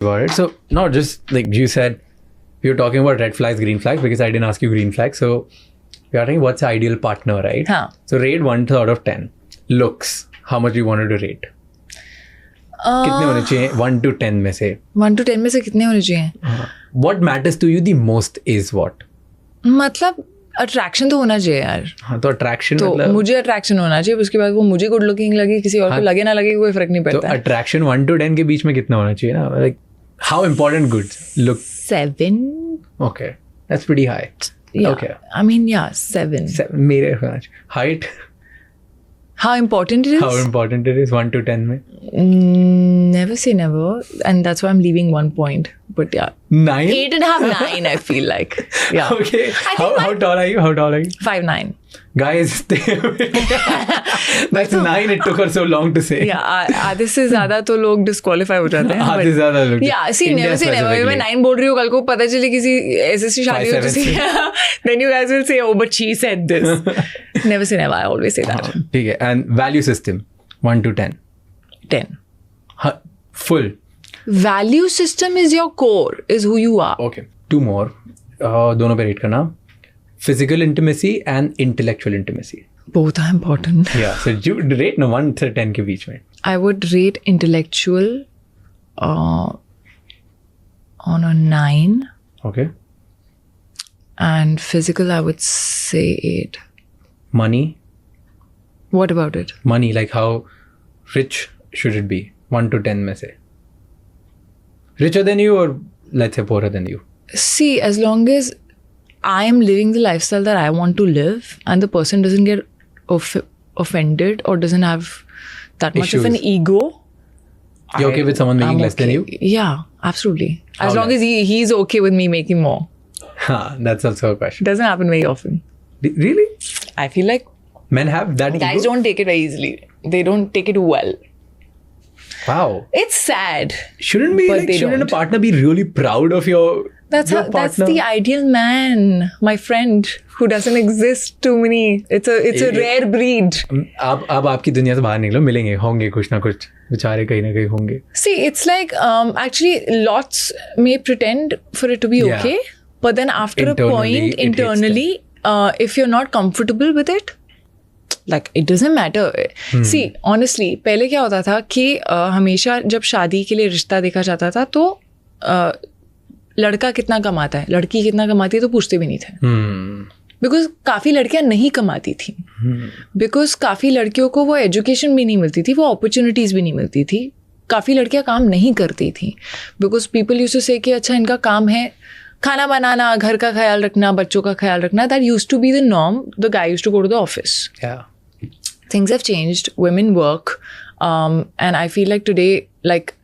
about it. So no, just like you said, we were talking about red flags, green flags, because I didn't ask you green flags. So we are talking what's the ideal partner, right? Huh. So rate 1 out of 10. Looks, how much you wanted to rate? कितने होने चाहिए 1 to 10 में से? 1 to 10 में से कितने होने चाहिए? What matters to you the most is what? मतलब अट्रैक्शन तो होना चाहिए यार. हाँ तो अट्रैक्शन तो मतलब मुझे अट्रैक्शन होना चाहिए, उसके बाद वो मुझे गुड लुकिंग लगे, किसी और को लगे ना लगे, कोई फर्क नहीं तो पड़ता है. अट्रैक्शन 1 to 10 के बीच में कितना होना चाहिए ना? Like how important good look? 7. Okay, that's pretty high. Yeah. Okay. I mean, yeah, 7. मेरे height. How important it is? How important it is 1 to 10 में? Never say never, and that's why I'm leaving 1 point. But yeah, 9. 8.5, 9. I feel like, yeah. Okay. I How think tall are you? How tall are you? 5'9". Guys, stay away. That's 9. It took her so long to say. Yeah, आधे से ज़्यादा तो लोग disqualify हो जाते हैं. आधे से ज़्यादा लोग. Yeah, see, India never say never. मैं 9 बोल रही हूँ, कल को पता चले किसी ऐसे सी शादी हो किसी, then you guys will say, oh, but she said this. Never say never. I always say that. ठीक है. And value system 1 to 10. 10. Full. Value system is your core, is who you are. Okay. 2 more. दोनों पे rate करना. Physical intimacy and intellectual intimacy. Both are important. Yeah. So you rate ना 1 to 10 के बीच में. I would rate intellectual on a 9. Okay. And physical, I would say 8. Money. What about it? Money, like how rich should it be? 1 to 10 में से. Richer than you or let's say poorer than you? See, as long as I am living the lifestyle that I want to live and the person doesn't get offended or doesn't have that much of an Issues. ego. You're okay with someone making I'm less than okay. you? Yeah, absolutely. How As long less? as he's okay with me making more. That's also a question. Doesn't happen very often. Really? I feel like Men have that guys ego? don't take it very easily. They don't take it well. Wow. It's sad. Shouldn't a don't. partner be really proud of your That's your that's partner? the ideal man, my friend, who doesn't exist too many. It's a rare breed. आप अब आपकी दुनिया से बाहर निकलो, मिलेंगे होंगे कुछ ना कुछ बेचारे कहीं ना कहीं होंगे. See, it's like actually lots may pretend for it to be Yeah. okay, but then after a Internally, point, it hits them. internally, if you're not comfortable with it, like it doesn't matter. See, honestly, पहले क्या होता था कि हमेशा जब शादी के लिए रिश्ता देखा जाता था तो लड़का कितना कमाता है, लड़की कितना कमाती है तो पूछते भी नहीं थे. बिकॉज काफ़ी लड़कियां नहीं कमाती थी, बिकॉज काफ़ी लड़कियों को वो एजुकेशन भी नहीं मिलती थी, वो अपॉर्चुनिटीज़ भी नहीं मिलती थी. काफ़ी लड़कियां काम नहीं करती थी बिकॉज पीपल यूज्ड टू से कि अच्छा इनका काम है खाना बनाना, घर का ख्याल रखना, बच्चों का ख्याल रखना. That used to be the norm. The guy used to go to the office. Yeah. Things have changed. Women work, and I feel like today, like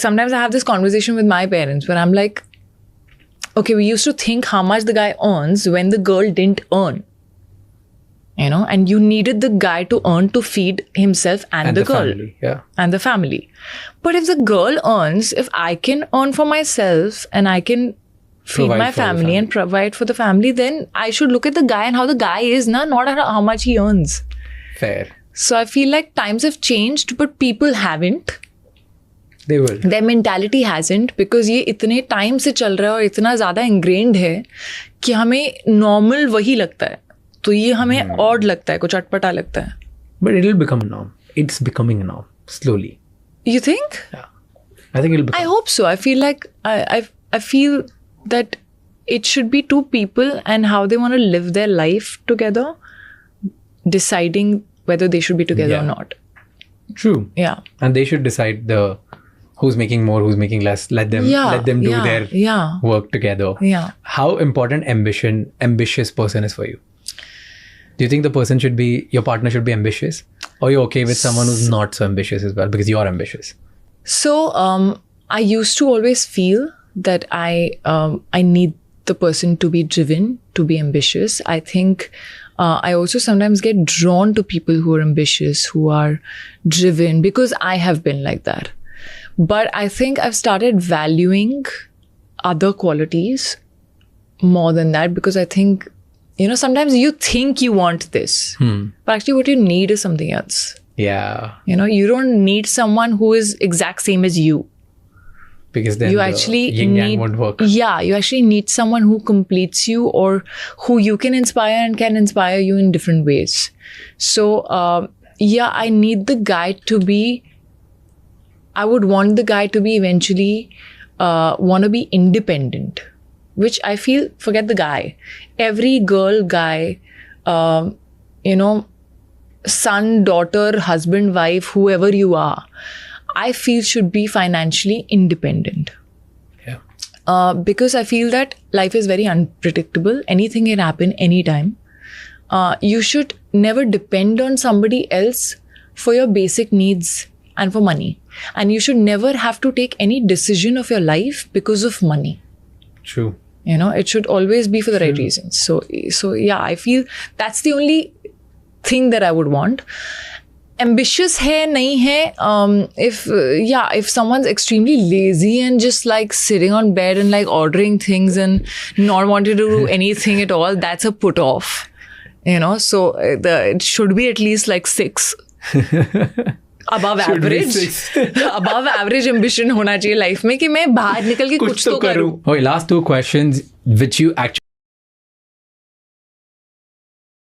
sometimes I have this conversation with my parents where I'm like, okay, we used to think how much the guy earns when the girl didn't earn, you know, and you needed the guy to earn to feed himself and the girl family. Yeah. and the family. But if the girl earns, if I can earn for myself and I can feed Provide my for the family and provide for the family, then I should look at the guy and how the guy is, not at how much he earns. Fair. So I feel like times have changed, but people haven't. They will. Their mentality hasn't, because ये इतने time से चल रहा है और इतना ज़्यादा ingrained है कि हमें normal वही लगता है. तो ये हमें odd लगता है, कुछ अटपटा लगता है. But it'll become a norm. It's becoming a norm slowly. You think? Yeah. I think it'll become. I hope so. I feel like I feel that it should be two people and how they want to live their life together, deciding whether they should be together or Yeah. not. True. Yeah. And they should decide who's making more, who's making less. Let them do their Yeah. work together. Yeah. How important ambitious person is for you? Do you think your partner should be ambitious? Or you're okay with someone who's not so ambitious as well because you're ambitious? So I used to always feel that I need the person to be driven, to be ambitious. I think I also sometimes get drawn to people who are ambitious, who are driven, because I have been like that. But I think I've started valuing other qualities more than that, because I think, you know, sometimes you think you want this, but actually what you need is something else. Yeah. You know, you don't need someone who is exact same as you. because then you the actually yin yang need, won't work. yeah, you actually need someone who completes you or who you can inspire and can inspire you in different ways. So yeah, I need the guy to be, I would want the guy to be eventually want to be independent, which I feel, forget the guy, every girl, guy, you know, son, daughter, husband, wife, whoever you are, I feel should be financially independent. Yeah. Because I feel that life is very unpredictable. Anything can happen anytime. You should never depend on somebody else for your basic needs and for money. And you should never have to take any decision of your life because of money. True. You know, it should always be for the right reasons. So yeah, I feel that's the only thing that I would want. Ambitious hai, nahi hai, if someone's extremely lazy and just like sitting on bed and like ordering things and not wanting to do anything at all, that's a put off. You know, so it should be at least like 6. Above average. Above average ambition होना चाहिए life में कि मैं बाहर निकल के कुछ तो करूँ. Okay, last 2 questions which you actually